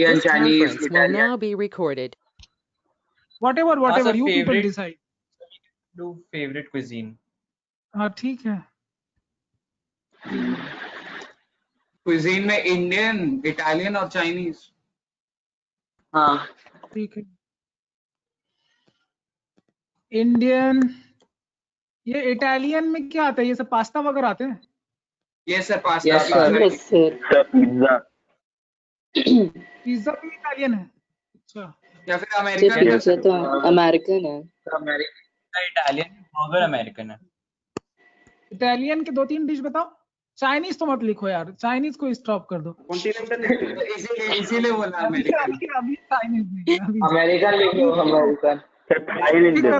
Indian, This Chinese, conference will Italian. now be recorded. whatever sir, you people favorite- decide. Do favorite cuisine. हाँ ठीक है. cuisine में Indian, Italian और Chinese. हाँ. ठीक है. इंडियन, ये इटालियन में क्या आता है? ये सब पास्ता वगैरह आते हैं? Yes sir, pasta. Yes, sir. Yes, sir. Pizza pizza भी इटालियन है? अच्छा. या फिर ये American. पिज्जा तो अमेरिकन है. अमेरिकन, इटालियन, बर्गर अमेरिकन है. इटालियन के 2-3 डिश बताओ. चाइनीज तो मत लिखो यार, चाइनीज को स्टॉप कर दो. इसीलिए बोला American. अभी चाइनीज नहीं, अभी अमेरिकन लिख लो, अमेरिकन. थाई लिख दो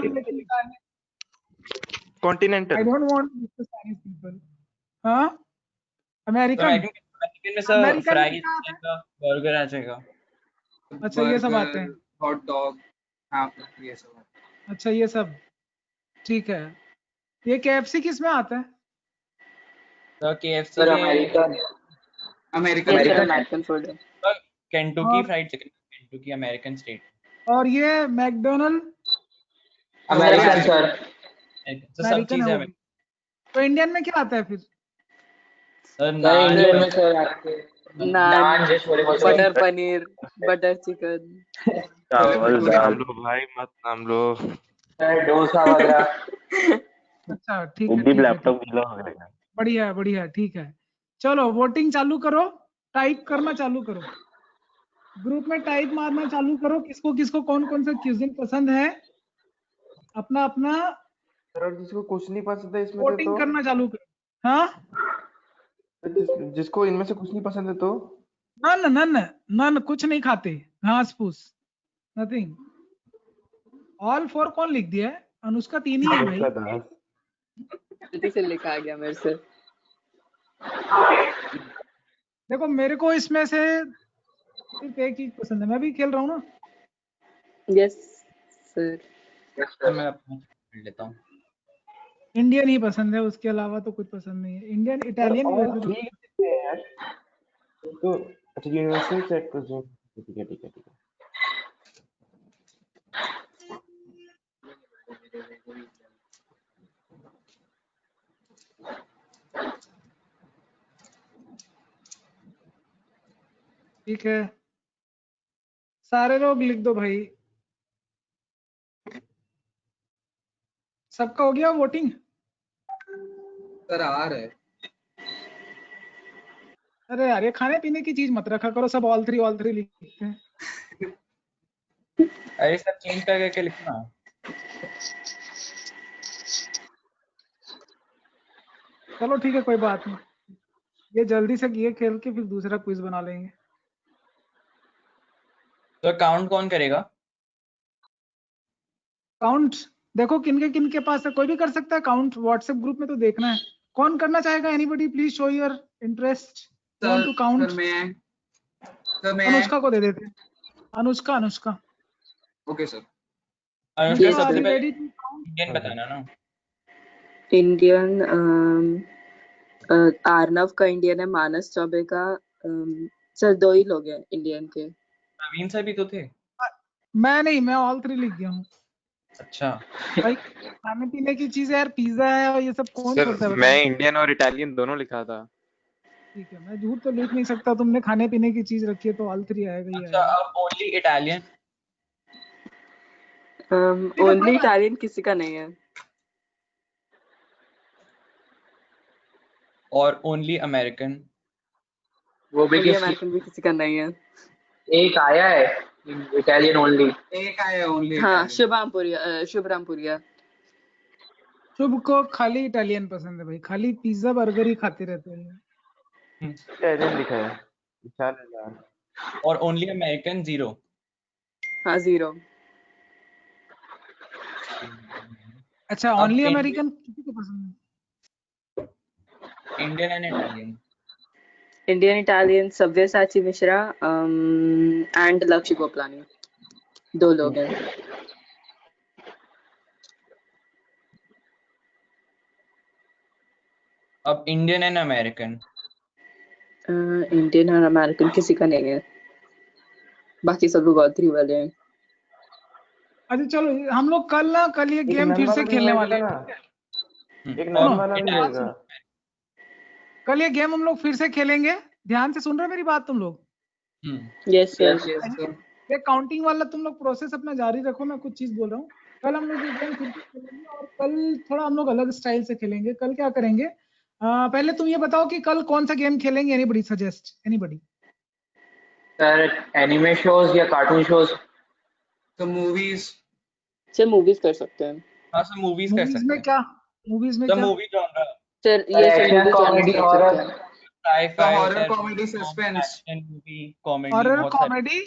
continental. I don't want Chinese people. हाँ? अमेरिकन. अमेरिकन में सर अमेरिकन फ्राइज में क्या आता है? आएगा, बर्गर आ जाएगा. अच्छा ये सब आते हैं. Hot dog. हाँ ये सब. अच्छा ये सब ठीक है. ये KFC किस में आता है? सर KFC सर में American. American. Yes, sir, American. American food है. केंटुकी और- fried chicken, Kentucky American state. और ये मैकडोनल्ड अमेरिकन सर. तो सब अमेरिकन चीजें है वो भी. तो इंडियन में क्या आता है फिर? सर सर इंडियन में सर आपके naan, naan, chole butter paneer, butter chicken. चावल दाल लो भाई मत नाम लो. सर डोसा वगैरह. अच्छा ठीक है. उद्दीप ठीक है, लैपटॉप गीला हो गया. बढ़िया बढ़िया ठीक है. चलो वोटिंग चालू करो. टाइप करना चालू करो. ग्रुप में टाइप मारना चालू करो. किसको किसको कौन कौन सा क्यूजिन पसंद है, अपना अपना और जिसको कुछ नहीं पसंद है इसमें वोटिंग करना चालू करो. हाँ जिसको इनमें से कुछ नहीं पसंद है तो नन नन नन कुछ नहीं खाते. घास फूस नथिंग. ऑल 4 कौन लिख दिया है? अनुष्का 3 ही है भाई. जल्दी से लिखा गया मेरे से. देखो मेरे को इसमें से सिर्फ एक चीज पसंद है. मैं भी खेल रहा हूँ ना. Yes sir. तो मैं अपना कर लेता हूँ. इंडियन ही पसंद है, उसके अलावा तो कुछ पसंद नहीं है. इंडियन इटालियन भी वैसे तो- ठीक है यार. तो अच्छा यूनिवर्सल सेट प्रोजेक्ट. ठीक है ठीक है ठीक है. ठीक है. सारे लोग लिख दो भाई. सबका हो गया वोटिंग? सर आ रहे. अरे यार ये खाने पीने की चीज मत रखा करो. सब ऑल थ्री लिखते हैं. अरे सब चेंज करके लिखना. चलो ठीक है कोई बात नहीं. ये जल्दी से ये खेल के फिर दूसरा क्विज बना लेंगे. तो काउंट कौन करेगा? काउंट देखो किन के पास है. कोई भी कर सकता है काउंट. व्हाट्सएप ग्रुप में तो देखना है. कौन करना चाहेगा? Anybody please show your interest. Want to count. Sir मैं अनुष्का को दे देते हैं. Anushka okay sir. Anushka Yes, सबसे sir. पहले रेडी टू काउंट. इंडियन बताना ना. इंडियन आर्नव का इंडियन है. मानस चौबे का सर 2 ही लोग हैं इंडियन के. प्रवीण सर भी तो थे. मैं नहीं, मैं ऑल 3 लिख दिया हूँ अच्छा. भाई. खाने पीने की चीज है यार. पिज्जा है और ये सब कौन सर करता है? मैं इंडियन और इटालियन दोनों लिखा था. ठीक है. मैं झूठ तो लिख नहीं सकता. तुमने खाने पीने की चीज रखी है तो ऑल 3 आएगा ही अच्छा आएगा. अब ओनली इटालियन. ओनली इटालियन किसी का नहीं है. और ओनली अमेरिकन. वो भी ओनली किसी अमेरिकन भी किसी का नहीं है. एक आया है इटालियन ओनली. एक आया ओनली. हाँ शुभरामपुरिया. शुभ को खाली इटालियन पसंद है भाई. खाली पिज्जा बर्गर ही खाते रहते हैं. इटालियन लिखा है. विशाल है यार. और ओनली अमेरिकन 0. हाँ 0. अच्छा अब ओनली इंडियन- अमेरिकन किसी को पसंद है? Indian and Italian. Indian Italian Savyasachi Mishra and लक्ष्य गोपलानी. 2 लोग हैं. अब इंडियन एंड अमेरिकन. इंडियन और अमेरिकन किसी का नहीं है. बाकी सब लोग और 3 वाले हैं। अच्छा चलो, हम लोग कल ये एक गेम नन फिर से वाला भी खेलने होएगा वाले हैं। ना, एक और नन वाला भी Italian- होएगा। कल ये गेम हम लोग फिर से खेलेंगे। ध्यान से सुन रहे हो मेरी बात तुम लोग? Yes sir. Yes yes sir. ये काउंटिंग वाला तुम लोग प्रोसेस अपना जारी रखो, मैं कुछ चीज बोल रहा हूँ। कल हम लोग ये गेम फिर से खेलेंगे और कल थोड़ा हम लोग अलग स्टाइल से खेलेंगे। कल क्या करेंगे, पहले तुम ये बताओ कि कल कौन सा गेम खेलेंगे। Anybody suggest, anybody? Sir anime shows या कार्टून शोज? तो मूवीज। सर मूवीज कर सकते हैं। हाँ सर मूवीज कर मूवीज सकते में हैं। क्या? मूवीज में द क्या? मूवी जॉनरा सर ये सब एक्शन मूवी कॉमेडी कर हॉरर? सकते हैं। साइ-फाई हॉरर होता है, comedy suspense. Action movie comedy horror बहुत सारे। कॉमेडी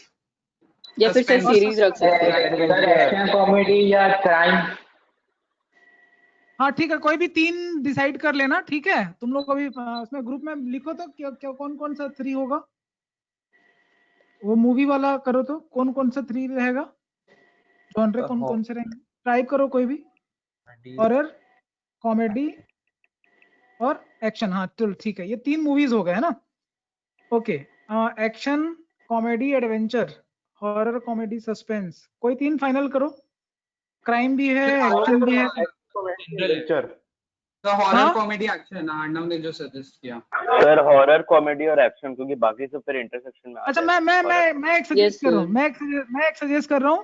या फिर सर Suspense. सीरीज रख सकते हैं। सर एक्शन कॉमेडी या क्राइम? हाँ ठीक है, कोई भी 3 डिसाइड कर लेना, ठीक है? तुम लोग अभी उसमें ग्रुप में लिखो तो क्या क्या कौन कौन सा 3 होगा। वो मूवी वाला करो तो कौन कौन सा 3 रहेगा, जॉनरे कौन कौन से रहेंगे? टाइप करो कोई भी। हॉरर, कॉमेडी और एक्शन। हाँ चलो ठीक है, ये 3 मूवीज हो गए है ना। Okay, action, comedy, adventure, horror, comedy, suspense, कोई 3 फाइनल करो। क्राइम भी है, एक्शन भी है। एडवेंचर। तो हॉरर हाँ? कॉमेडी एक्शन अर्णव ने जो सजेस्ट किया। सर हॉरर कॉमेडी और एक्शन, क्योंकि बाकी सब फिर इंटरसेक्शन में आ अच्छा जाएगा। मैं एक सजेस्ट Yes, कर रहा हूँ, sir. मैं एक सजेस्ट कर रहा हूँ।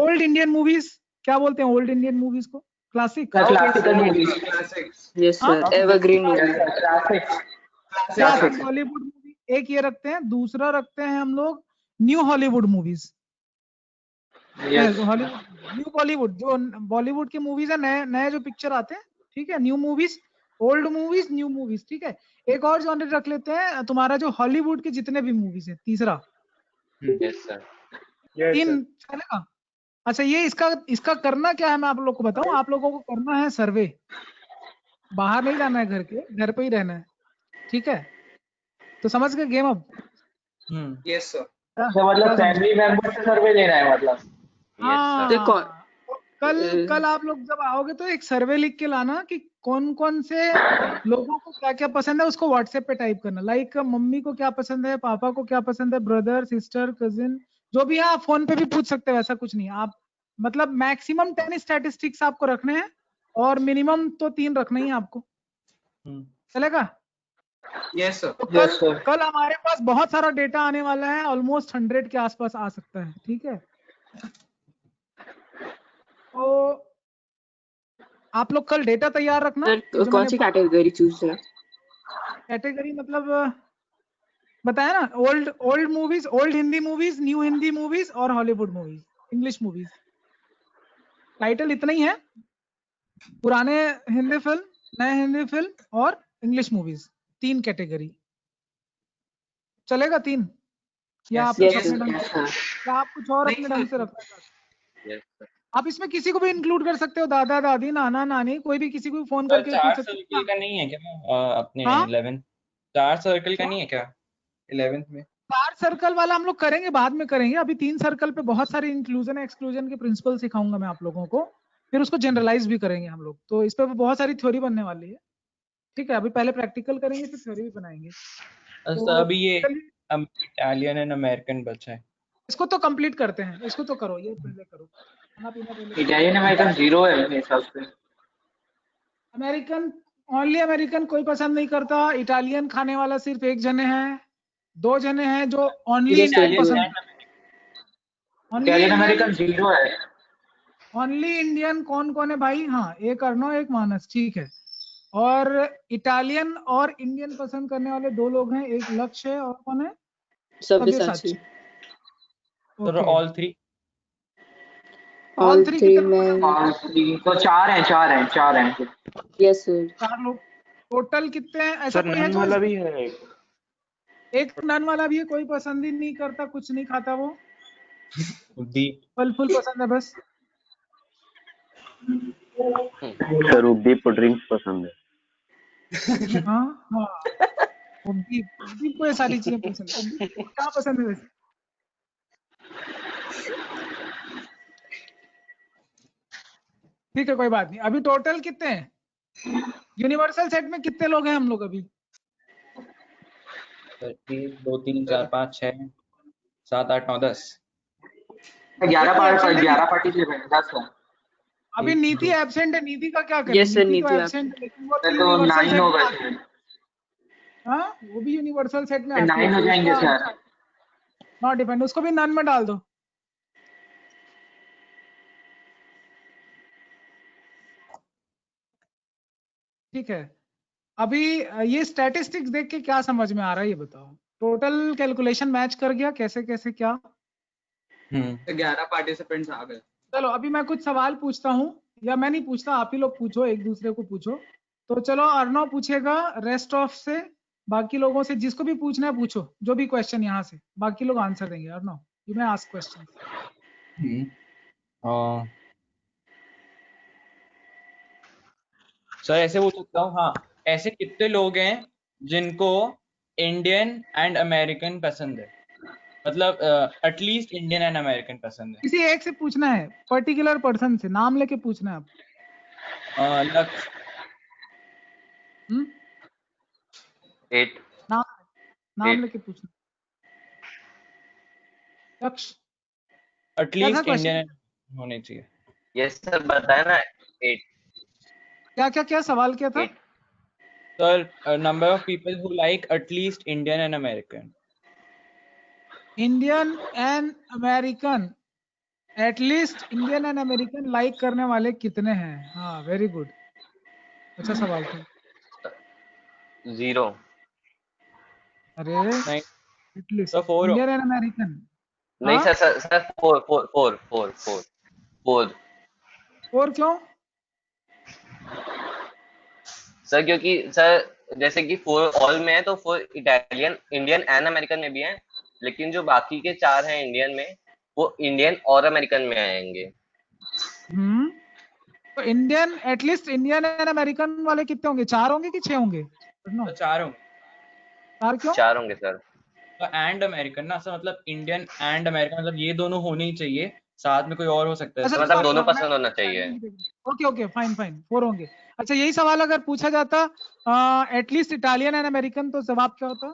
ओल्ड इंडियन मूवीज, क्या बोलते हैं ओल्ड इंडियन मूवीज को? Classic. Classical movies. Classics. Yes हाँ? Sir, evergreen movie. Classics. Classic Bollywood movie एक ये रखते हैं। दूसरा रखते हैं हम लोग new Hollywood movies. Yes. Hollywood, new Bollywood, जो बॉलीवुड की मूवीज है, नए नए जो पिक्चर आते हैं, ठीक है? New movies, old movies, new movies, ठीक है? एक और जॉनर रख लेते हैं तुम्हारा, जो हॉलीवुड के जितने भी मूवीज है, तीसरा। Yes sir. 3 चलेगा? अच्छा, ये इसका करना क्या है मैं आप लोग को बताऊं। आप लोगों को करना है सर्वे, बाहर नहीं जाना है, घर पे ही रहना है, ठीक है? तो समझ गए गेम अब? Yes sir. तो मतलब फैमिली मेंबर से सर्वे लेना है मतलब? तो कौन कल आप लोग जब आओगे तो एक सर्वे लिख के लाना कि कौन कौन से लोगों को क्या क्या पसंद है, उसको व्हाट्सएप पे टाइप करना। लाइक मम्मी को क्या पसंद है, पापा को क्या पसंद है, ब्रदर, सिस्टर, कजिन, जो भी है। आप फोन पे भी पूछ सकते हो, ऐसा कुछ नहीं। आप मतलब मैक्सिमम 10 स्टैटिस्टिक्स आपको रखने हैं और मिनिमम तो 3 रखना ही है आपको। चलेगा? Yes sir. तो कल हमारे पास बहुत सारा डेटा आने वाला है, ऑलमोस्ट 100 के आसपास आ सकता है, ठीक है? तो आप लोग कल डेटा तैयार रखना। सर कौन सी कैटेगरी चूज है? कैटेगरी मतलब बताया ना, old movies, old Hindi movies, new Hindi movies और Hollywood movies, English movies. Title इतना ही है, पुराने हिंदी फिल्म, नए हिंदी फिल्म और इंग्लिश मूवीज। 3 कैटेगरी चलेगा? 3 या आप Yes, अपने sir. ढंग से, या आप कुछ और अपने ढंग से रखना चाहते हैं? आप इसमें किसी को भी इंक्लूड कर सकते हो, दादा दादी, नाना नानी, कोई भी किसी को भी फोन करके पूछ 4 सकते सर्कल हो। का नहीं है क्या अपने हाँ? 11 4 सर्कल का नहीं है क्या 11th में? 4 सर्कल वाला हम लोग करेंगे, बाद में करेंगे। अभी 3 सर्कल पे बहुत सारे इंक्लूजन एक्सक्लूजन के प्रिंसिपल सिखाऊंगा मैं आप लोगों को, फिर उसको जनरलाइज भी करेंगे हम लोग। तो इस पे बहुत सारी थ्योरी बनने वाली है, ठीक है? अभी पहले प्रैक्टिकल करेंगे, फिर थ्योरी भी बनाएंगे। अच्छा अभी ये इटालियन एंड अमेरिकन बचा है। इसको तो कंप्लीट करते हैं, इसको तो करो, ये पहले करो। खाना पीना पहले करो। इटालियन अमेरिकन 0 है मेरे हिसाब से। अमेरिकन, ओनली अमेरिकन कोई पसंद नहीं करता। इटालियन खाने वाला सिर्फ 1 जने हैं, 2 जने हैं जो ओनली Yes, इंडियन sir. पसंद, ओनली इटालियन इंडियन। अमेरिकन 0 है। ओनली इंडियन कौन कौन है भाई? हाँ, एक अर्णव, एक मानस, ठीक है? और इटालियन और इंडियन पसंद करने वाले 2 लोग हैं, एक लक्ष्य है और कौन है? सब्यसाची। तो ऑल 3 All 3 three कितने लोग में पसंद? तो 4 हैं। yes sir. 4 लोग टोटल कितने हैं? ऐसा सर कोई है नन जो वाला भी है एक। एक नन वाला भी है, कोई पसंद ही नहीं करता, कुछ नहीं खाता, वो दीप फल फूल पसंद है बस। सर उपदीप को ड्रिंक्स पसंद है। हाँ हाँ, उद्दीप को ये सारी चीजें पसंद है। उद्दीप को क्या पसंद है वैसे? ठीक है, कोई बात नहीं। अभी टोटल कितने हैं यूनिवर्सल सेट में? कितने लोग हैं हम लोग अभी? 1 2 3 4 5 6 7 8 9 10 11 11 पार्टिसिपेंट 10 है। अभी नीति एब्सेंट है, नीति का क्या करें? Yes, sir, नीति तो नीति एब्सेंट है, लेकिन वो तो यूनिवर्सल 9 सेट हो में गए आती है। हाँ, वो भी यूनिवर्सल सेट में फिर आती है, 9 हो तो जाएंगे उसका सर। नॉट डिपेंड, उसको भी नन में डाल दो। ठीक है, अभी ये स्टैटिस्टिक्स देख के क्या समझ में आ रहा है ये बताओ। टोटल कैलकुलेशन मैच कर गया, कैसे कैसे क्या? 11 पार्टिसिपेंट्स आ गए। चलो अभी मैं कुछ सवाल पूछता हूँ, या मैं नहीं पूछता, आप ही लोग पूछो, एक दूसरे को पूछो। तो चलो अर्णव पूछेगा रेस्ट ऑफ से, बाकी लोगों से जिसको भी पूछना है पूछो, जो भी क्वेश्चन यहाँ से, बाकी लोग आंसर देंगे। Arnav, you may ask question. Sir ऐसे पूछ सकता हूँ, हाँ, ऐसे कितने लोग हैं जिनको इंडियन एंड अमेरिकन पसंद है, मतलब एटलीस्ट इंडियन एंड अमेरिकन पसंद है? किसी एक से पूछना है, पर्टिकुलर पर्सन से नाम लेके पूछना है आप। लक्ष्य। हम्म, 8 नाम Eight. लेके पूछना। लक्ष्य, एटलीस्ट question? इंडियन होने चाहिए। यस सर, बताया ना 8 क्या क्या क्या सवाल क्या था? 8 sir number of people who like at least Indian and American. Indian and American, at least Indian and American like करने वाले कितने हैं? हाँ, वेरी गुड, अच्छा सवाल था। 0 अरे नहीं एटलीस्ट तो 4 इंडियन एंड अमेरिकन। नहीं सर, सर 4 और क्यों? सर, क्योंकि सर जैसे कि 4 ऑल में है तो 4 इटालियन, इंडियन एंड अमेरिकन में भी है, लेकिन जो बाकी के 4 हैं इंडियन में, वो इंडियन और अमेरिकन में आएंगे। तो Indian, at least Indian and American वाले कितने होंगे? 4 होंगे कि 6 होंगे? तो 4 होंगे। 4 क्यों? 4 होंगे सर। तो एंड अमेरिकन ना सर, मतलब इंडियन एंड अमेरिकन, मतलब ये दोनों होने ही चाहिए, साथ में कोई और हो सकता है अच्छा, सर। मतलब दोनों मैं- पसंद होना चाहिए। ओके ओके, फाइन फाइन, 4 होंगे। अच्छा, यही सवाल अगर पूछा जाता एटलीस्ट इटालियन एंड अमेरिकन, तो जवाब क्या होता?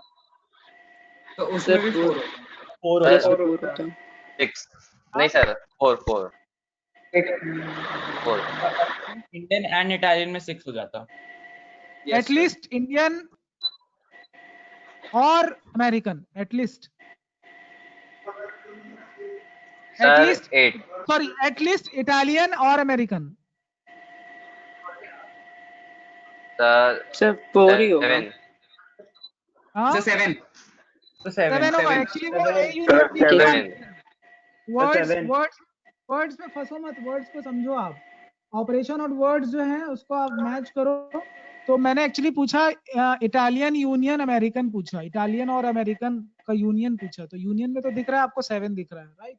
तो उसमें भी 4 4 सर, होता है। 4 होता है। 6 नहीं सर, 4 इंडियन एंड इटालियन में 6 हो जाता। एटलीस्ट इंडियन और American, at least sir 8 sorry, at least Italian और अमेरिकन। सर सर 4 ही होगा। 7 हाँ, 7 तो 7 7 होगा। seven. एक्चुअली वो ए यूनिवर्सिटी की 7 बात है। Words seven. वर्ड्स वर्ड्स में फंसो मत, वर्ड्स को समझो आप। ऑपरेशन और वर्ड्स जो हैं उसको आप मैच करो। तो मैंने एक्चुअली पूछा इटालियन यूनियन अमेरिकन पूछा, इटालियन और अमेरिकन का यूनियन पूछा, तो यूनियन में तो दिख रहा है आपको 7 दिख रहा है, राइट?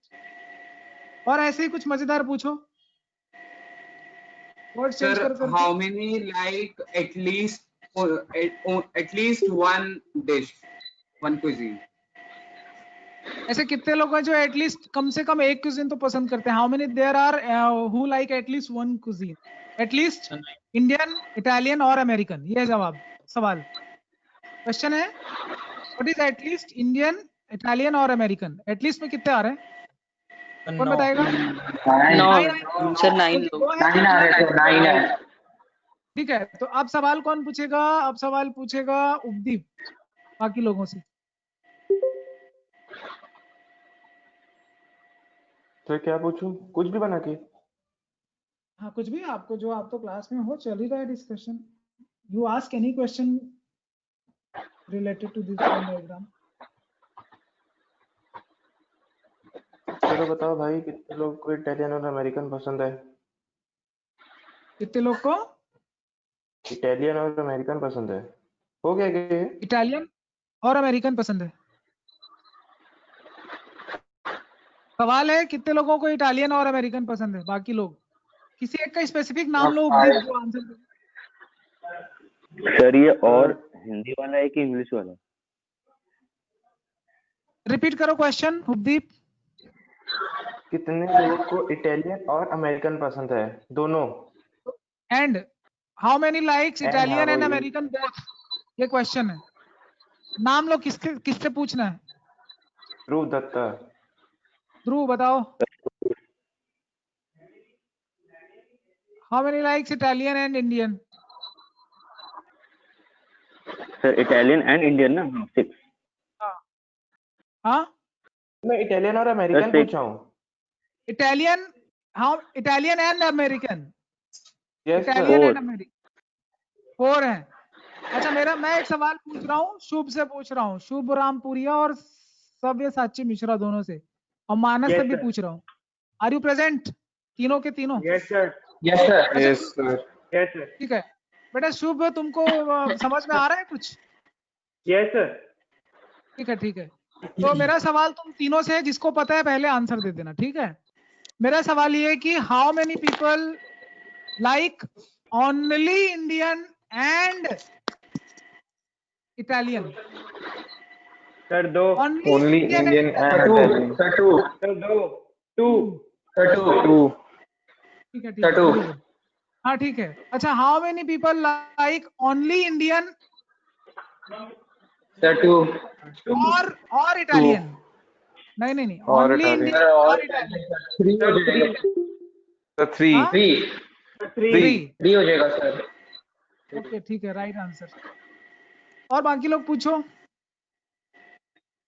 और ऐसे ही कुछ मजेदार पूछो, वर्ड चेंज सर, कर करके। how many like at least one dish, one cuisine? ऐसे कितने लोग हैं जो एटलीस्ट कम से कम एक कुजीन तो पसंद करते हैं? How many there are who like at least one cuisine? At least Indian, Italian और अमेरिकन, ये है जवाब सवाल। क्वेश्चन है what is at least Indian, Italian और अमेरिकन? एटलीस्ट में कितने आ रहे हैं? कौन बताएगा? 9 सर, 9 लोग। 9 आ रहे थे, 9 है। ठीक है, तो अब सवाल कौन पूछेगा? अब सवाल पूछेगा उपदीप, बाकी लोगों से। तो क्या पूछूं? कुछ भी बना के? हाँ, कुछ भी, आपको जो, आप तो क्लास में हो, चल ही रहा है discussion. You ask any question related to this diagram. चलो बताओ भाई, कितने लोग को इटालियन और अमेरिकन पसंद है? कितने लोग को इटालियन और अमेरिकन पसंद है? हो गया क्या? इटालियन और अमेरिकन पसंद है? सवाल है कितने लोगों को इटालियन और अमेरिकन पसंद है? बाकी लोग, किसी एक का स्पेसिफिक नाम लो उपदीप, जो आंसर दे। सर ये और हिंदी वाला है कि इंग्लिश वाला? रिपीट करो क्वेश्चन उपदीप। कितने लोगों को इटालियन और अमेरिकन पसंद है? दोनों। And how many likes And Italian how and many- American both, ये क्वेश्चन है। नाम लो, किससे पूछना है? ध्रुव दत्ता. ध्रुव बताओ. How many likes Italian and Indian? Sir Italian and Indian ना 6. हाँ मैं इटालियन और अमेरिकन Six. पूछा हूँ. Italian. How Italian and American? Yes sir. Italian Four. and American. 4 हैं. अच्छा मैं एक सवाल पूछ रहा हूँ, शुभ से पूछ रहा हूँ, शुभ रामपुरिया और सव्यसाची मिश्रा दोनों से, और मानस से Yes, भी sir. पूछ रहा हूँ. Are you present? तीनों के तीनों. Yes sir. Yes, sir. Yes, sir. Yes sir. ठीक है बेटा. शुभ तुमको समझ में आ रहा है कुछ? Yes sir. ठीक है. तो मेरा सवाल तुम तीनों से है, जिसको पता है पहले आंसर दे देना. ठीक है. मेरा सवाल ये है कि how many people like only Indian and Italian? Sir 2. Only Indian and Two. Italian. Sir, two. Sir 2. 2. Sir, two. Two. ठीक है Sir, two. very good. हाँ ठीक है. अच्छा how many people like only Indian Sir, two. और Italian? नहीं और only Italian. Indian Sir, और all इटालियन. three हो जाएगा. Sir, three. हाँ? Three. 3. Three हो जाएगा सर. ओके ठीक है. Right answer. और बाकी लोग पूछो.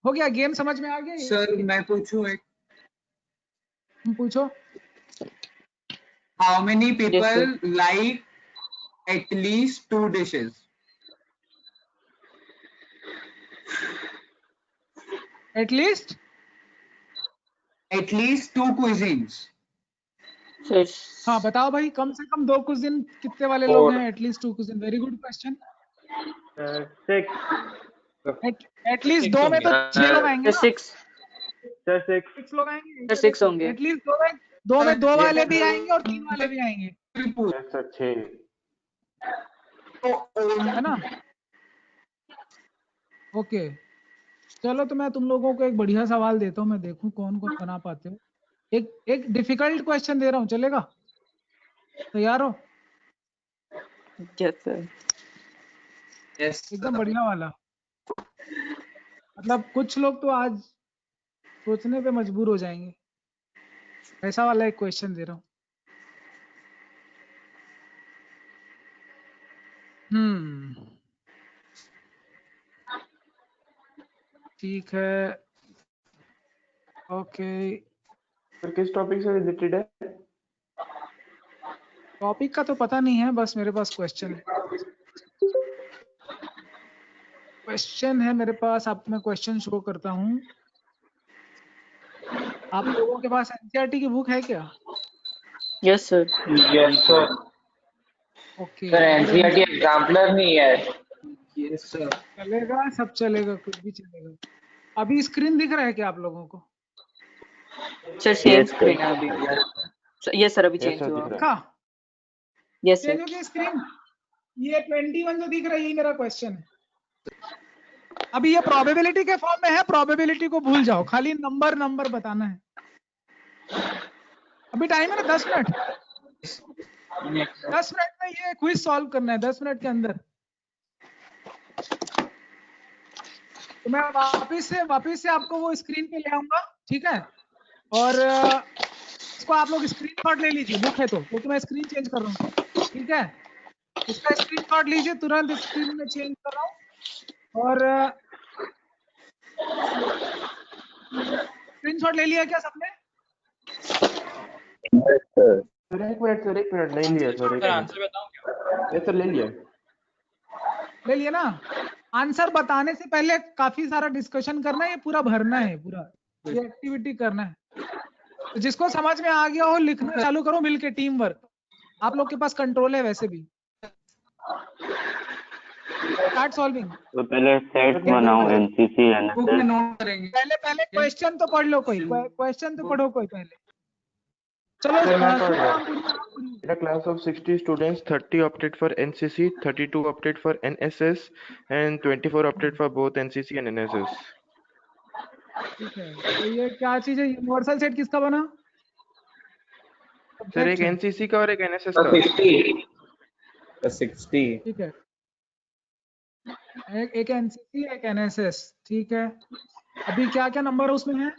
हो गया? गेम समझ में आ गया? सर मैं पूछूं एक. तुम पूछो. How many Yes, people sir. like at least 2 dishes? At least At least 2 cuisines. Sir, हाँ बताओ भाई. कम से कम 2 कुजिन कितने वाले Four. लोग हैं? At least 2 cuisine. Very good question. 6. At least 2 में तो 6 लोग आएंगे sir, ना. 6. सर 6. 6 लोग आएंगे. Sir, 6 होंगे. एटलीस्ट 2 में 2 वाले भी आएंगे और 3 वाले भी आएंगे. Yes sir 6. है ना? ओके चलो. तो मैं तुम लोगों को एक बढ़िया सवाल देता हूँ. मैं देखूं कौन कौन बना पाते हो. एक डिफिकल्ट क्वेश्चन दे रहा हूँ. चलेगा? तैयार हो? Yes, sir. Yes. एकदम बढ़िया वाला. मतलब कुछ लोग तो आज सोचने पे मजबूर हो जाएंगे. ऐसा वाला एक क्वेश्चन दे रहा हूँ. ठीक है. ओके. सर किस टॉपिक से रिलेटेड है? टॉपिक का तो पता नहीं है, बस मेरे पास क्वेश्चन है. क्वेश्चन है मेरे पास. आप मैं क्वेश्चन शो करता हूँ. आप लोगों के पास एनसीईआरटी की बुक है क्या? Yes, sir. Yes, sir. Okay. Sir, NCERT exemplar नहीं है. Yes, sir. चलेगा. सब चलेगा. कुछ भी चलेगा. अभी स्क्रीन दिख रहा है क्या आप लोगों को? Sir, same screen है अभी. Yes, sir. अभी Yes, change sir, हुआ. दिख रहा है. का Yes, sir. चेंज हो गया स्क्रीन. ये 21 जो दिख रहा है यही मेरा क्वेश्चन है. अभी ये प्रोबेबिलिटी के फॉर्म में है. प्रोबेबिलिटी को भूल जाओ. खाली नंबर बताना है. अभी टाइम है ना 10 मिनट. 10 मिनट में ये क्विज सॉल्व करना है. 10 मिनट के अंदर. तो मैं वापिस से आपको वो स्क्रीन पे ले आऊंगा. ठीक है. और इसको आप लोग स्क्रीनशॉट ले लीजिए. बुक है तो, क्योंकि मैं स्क्रीन चेंज कर रहा हूँ. ठीक है. इसका स्क्रीनशॉट लीजिए. तुरंत स्क्रीन में चेंज कर रहा हूँ. और स्क्रीनशॉट ले लिया क्या सबने? सर एक मिनट नहीं लिया सर. एक सर मिनट. आंसर बताऊं क्या? यस सर ले लिया. ले लिया ना. आंसर बताने से पहले काफी सारा डिस्कशन करना है. ये पूरा भरना है. पूरा ये एक्टिविटी करना है. तो जिसको समझ में आ गया हो लिखना चालू करो मिलके. Team work. आप लोग के पास कंट्रोल है वैसे भी. Start solving. तो पहले सेट्स बनाओ एनसीसी बुक में एनएसएस. नोट करेंगे. पहले क्वेश्चन तो पढ़ लो. कोई क्वेश्चन तो पढ़ो कोई पहले. चलो. Sir, मैं पढ़ रहा हूँ. In a class of 60 students, 30 opted for NCC, 32 opted for NSS, and 24 opted for both NCC and NSS. ठीक है. तो ये क्या चीज है? यूनिवर्सल सेट किसका बना? सर एक NCC का और एक NSS Sir, का. 60. 60. ठीक है. एक एनसीसी एक एनएसएस. ठीक है. अभी क्या क्या नंबर उसमें है?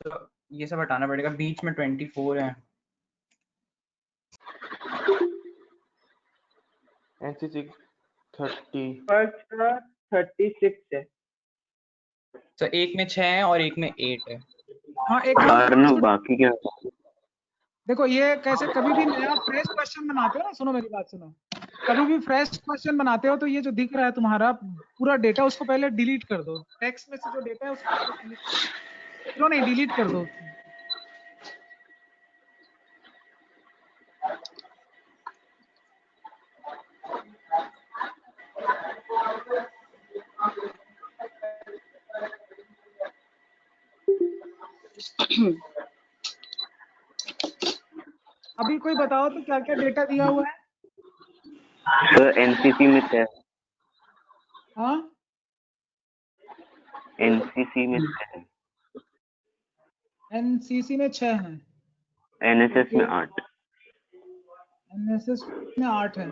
तो ये सब हटाना पड़ेगा, बीच में 24 है। NCC 30. फर्स्ट का 36 है। तो एक में 6 है और एक में 8 है। हाँ एक काम और करो ना student, बाकी क्या? देखो ये कैसे कभी भी नया फ्रेश क्वेश्चन बनाते हो ना, सुनो मेरी बात सुनो, कभी भी फ्रेश क्वेश्चन बनाते हो तो ये जो दिख रहा है तुम्हारा पूरा डेटा उसको पहले डिलीट कर दो, टेक्स्ट में से जो डेटा है उसको पहले डिलीट, क्यों नहीं डिलीट कर दो। अभी कोई बताओ तो क्या क्या डेटा दिया हुआ है? सर एनसीसी में 6, हाँ एनसीसी में 6 है, एनसीसी में 6 है, एनएसएस में 8, एनएसएस में 8 है,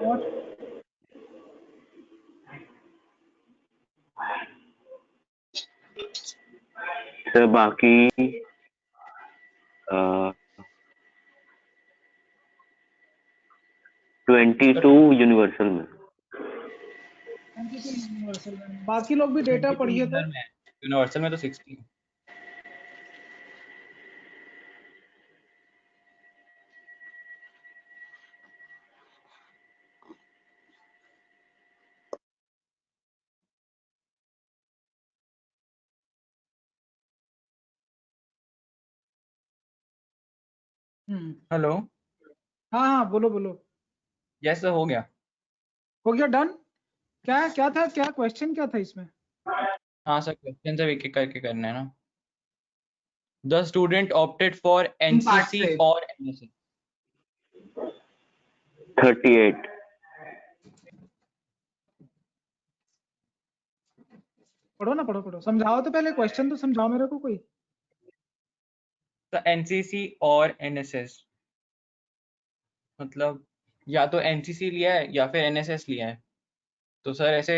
और सर बाकी 22 यूनिवर्सल में। यूनिवर्सल में बाकी लोग भी डेटा 22 पढ़िए तो। यूनिवर्सल में तो 60 है। हेलो, हाँ हाँ बोलो बोलो, यस सर, हो गया। हो गया डन। क्या क्या था, क्या क्वेश्चन क्या था इसमें? हाँ सर, क्वेश्चन सब एक एक करके करना है ना। The student opted for NCC से। और एनएसएस। 38, पढ़ो ना, पढ़ो पढ़ो, समझाओ तो पहले, क्वेश्चन तो समझाओ मेरे को कोई। तो एनसीसी और एनएसएस मतलब या तो एनसीसी लिया है या फिर एनएसएस लिया है। तो सर ऐसे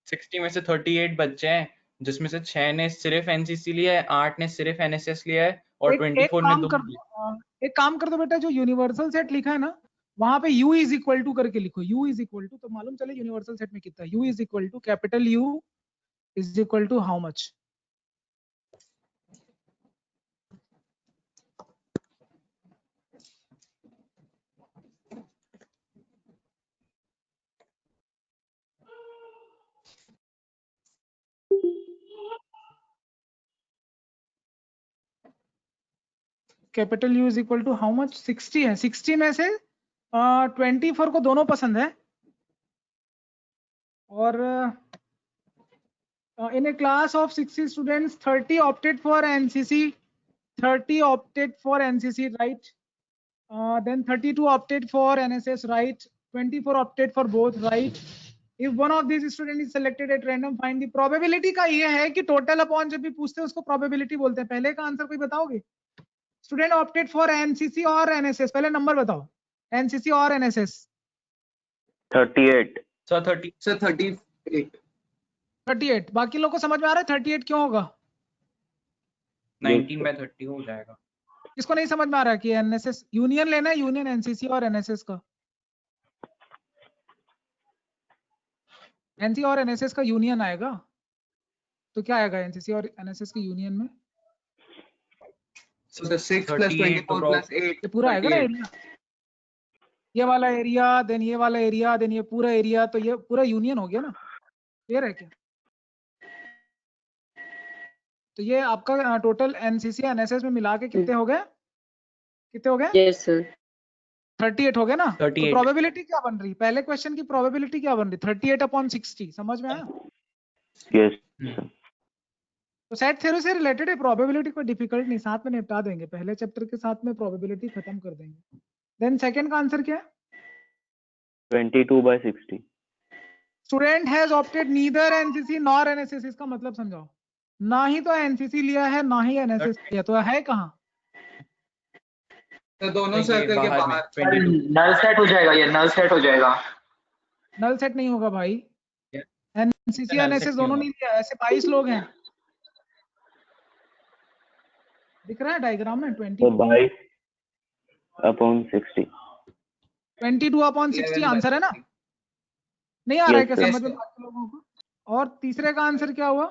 60 में से 38 बच्चे हैं, जिसमें से 6 ने सिर्फ एनसीसी लिया है, 8 ने सिर्फ एनएसएस लिया है और एक 24 ने काम दो कर दो, एक काम कर दो बेटा, जो यूनिवर्सल सेट लिखा है ना वहां पे u इज इक्वल टू करके लिखो, u इज इक्वल टू, तो मालूम चले यूनिवर्सल सेट में कितना है। u is equal to capital U is equal to how much. Capital U is equal to how much, 60 है, 60 में से 24 को दोनों पसंद है, और in a class of 60 students 30 opted for NCC, 30 opted for NCC, right? Then 32 opted for NSS, right? 24 opted for both, right? If one of these students is selected at random, find the probability का ये है कि total upon जब भी पूछते हैं उसको probability बोलते हैं। पहले का आंसर कोई बताओगे? स्टूडेंट ऑप्टेड फॉर एनसीसी और एनएसएस, पहले नंबर बताओ, एनसीसी और एनएसएस। 38, sir 30 sir 38। 38, बाकी लोग को समझ में आ रहा है 38 क्यों होगा? 19/30 हो जाएगा। किसको नहीं समझ में आ रहा है कि एनएसएस यूनियन लेना है, यूनियन एनसीसी और एनएसएस का, एनसी और एनएसएस का यूनियन आएगा, तो क्या आएगा एनसीसी और एनएसएस के यूनियन में? So the 6 plus 38 24 तो plus 8. ये पूरा आएगा ना 38. एरिया, ये वाला एरिया देन ये वाला एरिया देन ये पूरा एरिया, तो ये पूरा यूनियन हो गया ना, क्लियर है क्या? तो ये आपका टोटल एनसीसी एनएसएस में मिला के कितने हो गए, कितने हो गए? Yes, sir. 38 हो गए ना। तो 38 प्रोबेबिलिटी क्या बन रही, पहले क्वेश्चन की प्रोबेबिलिटी क्या बन रही? 38/60, समझ में आया? यस। तो सेट थ्योरी से रिलेटेड है, प्रोबेबिलिटी कोई डिफिकल्ट नहीं, साथ में निपटा देंगे, पहले चैप्टर के साथ में प्रोबेबिलिटी खत्म कर देंगे। देन सेकंड का आंसर क्या है? 22/60, student has opted neither NCC nor NSS, इसका मतलब समझाओ। ना ही तो एनसीसी लिया है ना ही एनएसएस लिया, तो है कहाँ? तो दोनों ये सर्कल के बाहर में बाहर। 22 नल सेट हो जाएगा, ये नल सेट हो जाएगा। नल सेट नहीं होगा भाई, एनसीसी एनएसएस दोनों नहीं लिया, ऐसे 22 लोग हैं। दिख रहा है डायग्राम में? 22/60. 22/60 आंसर है ना? नहीं आ रहा है क्या Yes, समझ में sir. बाकी लोगों को? और तीसरे का आंसर क्या हुआ?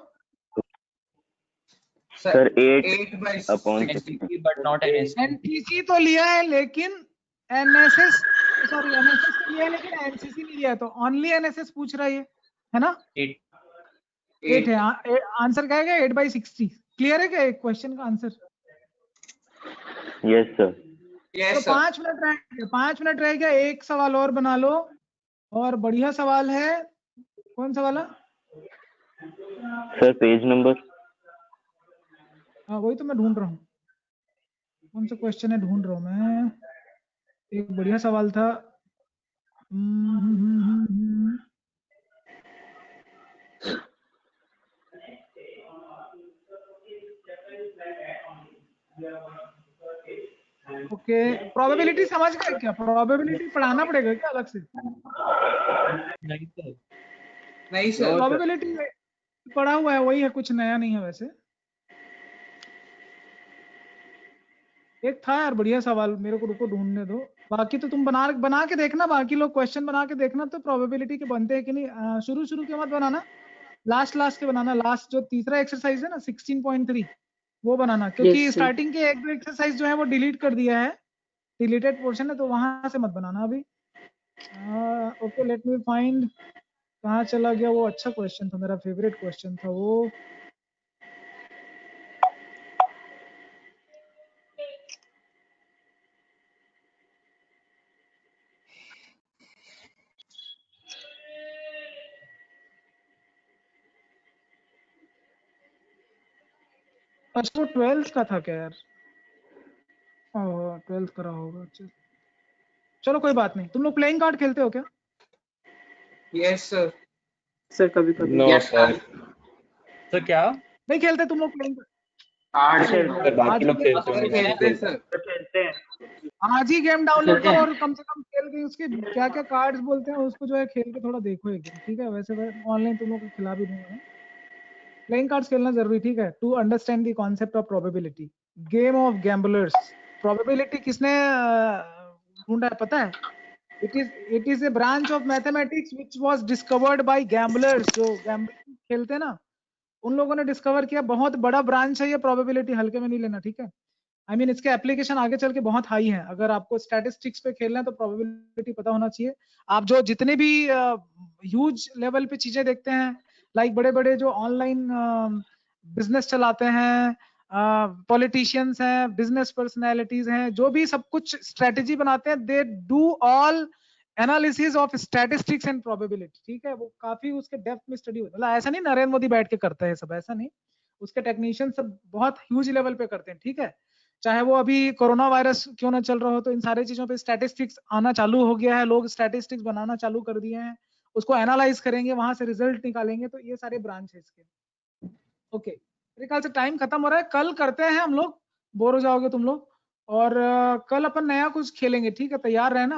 Sir, 8/60. NCC but not NSC. NCC तो लिया है लेकिन एनएसएस, सॉरी एनएसएस तो लिया है लेकिन एनसीसी नहीं लिया है, तो ओनली एनएसएस पूछ रहा है ना? 8. 8 है आंसर क्या है? 8/60। क्लियर है क्या क्वेश्चन का आंसर? yes sir. Yes, तो sir. 5 मिनट रह गए, 5 मिनट रह गया, एक सवाल और बना लो। और बढ़िया सवाल है, कौन सा वाला? Sir, page number. हाँ वही तो मैं ढूंढ रहा हूँ, कौन सा क्वेश्चन है ढूंढ रहा हूँ मैं। एक बढ़िया सवाल था। ओके, प्रोबेबिलिटी समझ गए क्या? प्रोबेबिलिटी पढ़ाना पड़ेगा क्या अलग से? नहीं सर। नहीं सर. प्रोबेबिलिटी पढ़ा हुआ है, वही है, कुछ नया नहीं है वैसे। एक था यार बढ़िया सवाल, मेरे को रुको ढूंढने दो। बाकी तो तुम बना के देखना, बाकी लोग क्वेश्चन बना के देखना तो प्रोबेबिलिटी के बनते हैं कि नहीं। शुरू के मत बनाना, लास्ट के बनाना। लास्ट जो तीसरा एक्सरसाइज है ना 16.3 वो बनाना, क्योंकि Yes, sir. स्टार्टिंग के एक दो एक्सरसाइज जो है वो डिलीट कर दिया है, डिलीटेड पोर्शन है, तो वहां से मत बनाना अभी। ओके लेट मी फाइंड, कहाँ चला गया वो अच्छा क्वेश्चन था, मेरा फेवरेट क्वेश्चन था वो। अच्छा वो 12th का था क्या यार? 12th करा होगा। अच्छा चलो कोई बात नहीं। तुम लोग प्लेइंग कार्ड खेलते हो क्या? Yes, sir. सर कभी कभी। No, Yes, sir. तो क्या? नहीं खेलते तुम लोग प्लेइंग कार्ड? Cards. सर बाकी लोग खेलते Sir, होंगे। खेलते हैं sir. आज ही गेम डाउनलोड करो और कम से कम खेल के उसके क्या क्या कार्ड्स बोलते हैं उसको जो है खेल के थोड़ा देखो एक दिन, ठीक है? वैसे ऑनलाइन तुम लोग को खिला भी दूंगा मैं। प्लेइंग कार्ड्स खेलना जरूरी, ठीक है? To understand the concept of probability, game of gamblers. Probability किसने ढूंढा है पता है? It is a branch of mathematics which was discovered by gamblers. जो गैम्बलिंग खेलते हैं ना उन लोगों ने डिस्कवर किया। बहुत बड़ा ब्रांच है ये, प्रोबेबिलिटी हल्के में नहीं लेना, ठीक है? आई मीन इसके एप्लीकेशन आगे चल के बहुत हाई है। अगर आपको स्टैटिस्टिक्स पे खेलना है तो प्रोबेबिलिटी पता होना चाहिए। आप जो जितने भी ह्यूज लेवल पे चीजें देखते हैं, लाइक बड़े बड़े जो ऑनलाइन बिजनेस चलाते हैं, पॉलिटिशियंस हैं, बिजनेस पर्सनैलिटीज हैं, जो भी सब कुछ स्ट्रेटेजी बनाते हैं, they do all analysis of statistics and probability, ठीक है? वो काफी उसके डेप्थ में स्टडी होता है। मतलब ऐसा नहीं नरेंद्र मोदी बैठ के करता है सब, ऐसा नहीं। उसके टेक्नीशियन सब बहुत ह्यूज लेवल पे करते हैं, ठीक है? चाहे वो अभी कोरोना वायरस क्यों ना चल रहा हो, तो इन सारी चीजों पे स्टैटिस्टिक्स आना चालू हो गया है, लोग स्टैटिस्टिक्स बनाना चालू कर दिए हैं, उसको एनालाइज करेंगे, वहां से रिजल्ट निकालेंगे। तो ये सारे ब्रांच है इसके। ओके मेरे ख्याल से टाइम खत्म हो रहा है, कल करते हैं हम लोग, बोर हो जाओगे तुम लोग। और कल अपन नया कुछ खेलेंगे, ठीक है? तैयार रहना।